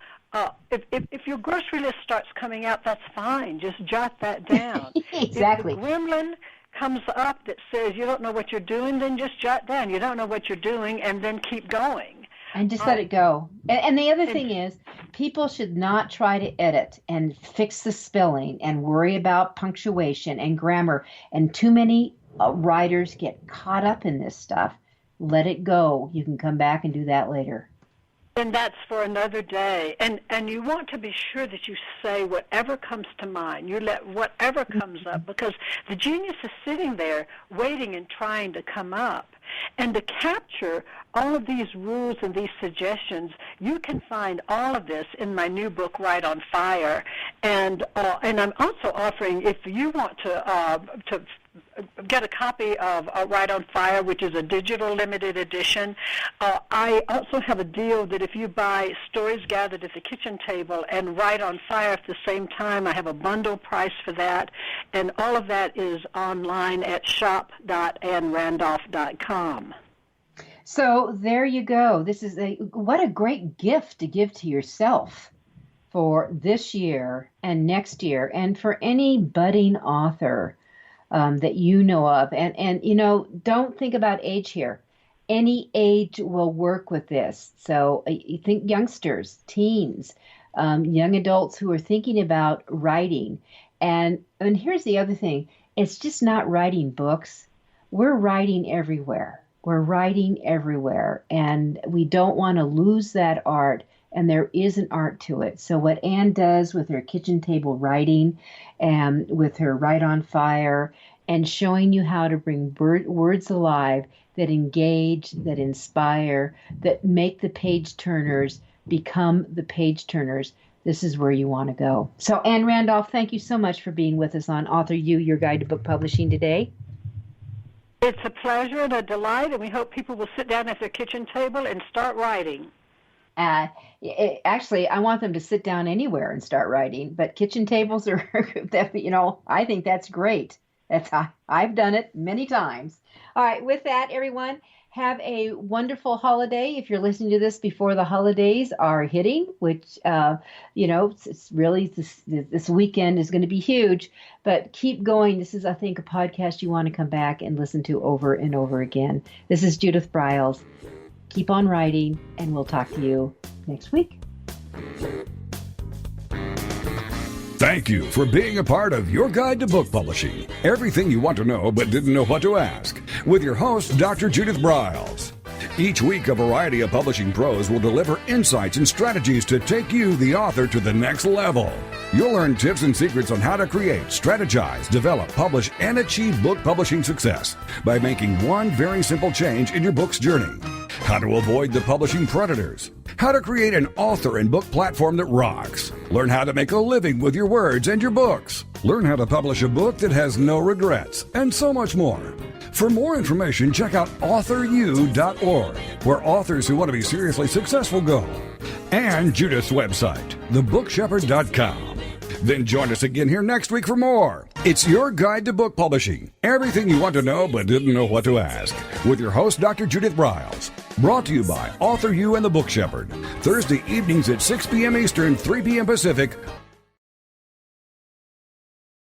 If your grocery list starts coming out, that's fine. Just jot that down. Exactly. If the gremlin comes up that says you don't know what you're doing, then just jot down you don't know what you're doing, and then keep going. And just let it go. And the other thing is, people should not try to edit and fix the spelling and worry about punctuation and grammar. And too many writers get caught up in this stuff. Let it go. You can come back and do that later. And that's for another day. And you want to be sure that you say whatever comes to mind. You let whatever comes up, because the genius is sitting there waiting and trying to come up. And to capture all of these rules and these suggestions, you can find all of this in my new book, Right on Fire. And I'm also offering, if you want to get a copy of Right on Fire, which is a digital limited edition, I also have a deal that if you buy Stories Gathered at the Kitchen Table and Right on Fire at the same time, I have a bundle price for that. And all of that is online at shop.AnneRandolph.com. So there you go. This is what a great gift to give to yourself for this year and next year, and for any budding author that you know of. And you know, don't think about age here. Any age will work with this. So you think youngsters, teens, young adults who are thinking about writing. And here's the other thing. It's just not writing books. We're writing everywhere. We're writing everywhere, and we don't want to lose that art, and there is an art to it. So what Anne does with her kitchen table writing and with her Right on Fire and showing you how to bring words alive that engage, that inspire, that make the page turners become the page turners, this is where you want to go. So Anne Randolph, thank you so much for being with us on Author You, Your Guide to Book Publishing today. It's a pleasure and a delight, and we hope people will sit down at their kitchen table and start writing. Actually, I want them to sit down anywhere and start writing, but kitchen tables are, I think that's great. I've done it many times. All right, with that, everyone, have a wonderful holiday. If you're listening to this before the holidays are hitting, which, it's really this weekend is going to be huge, but keep going. This is, I think, a podcast you want to come back and listen to over and over again. This is Judith Briles. Keep on writing, and we'll talk to you next week. Thank you for being a part of Your Guide to Book Publishing. Everything you want to know but didn't know what to ask. With your host, Dr. Judith Briles. Each week, a variety of publishing pros will deliver insights and strategies to take you, the author, to the next level. You'll learn tips and secrets on how to create, strategize, develop, publish, and achieve book publishing success by making one very simple change in your book's journey. How to avoid the publishing predators. How to create an author and book platform that rocks. Learn how to make a living with your words and your books. Learn how to publish a book that has no regrets, and so much more. For more information, check out AuthorU.org, where authors who want to be seriously successful go. And Judith's website, thebookshepherd.com. Then join us again here next week for more. It's Your Guide to Book Publishing. Everything you want to know but didn't know what to ask. With your host, Dr. Judith Briles. Brought to you by Author You and the Book Shepherd. Thursday evenings at 6 p.m. Eastern, 3 p.m. Pacific,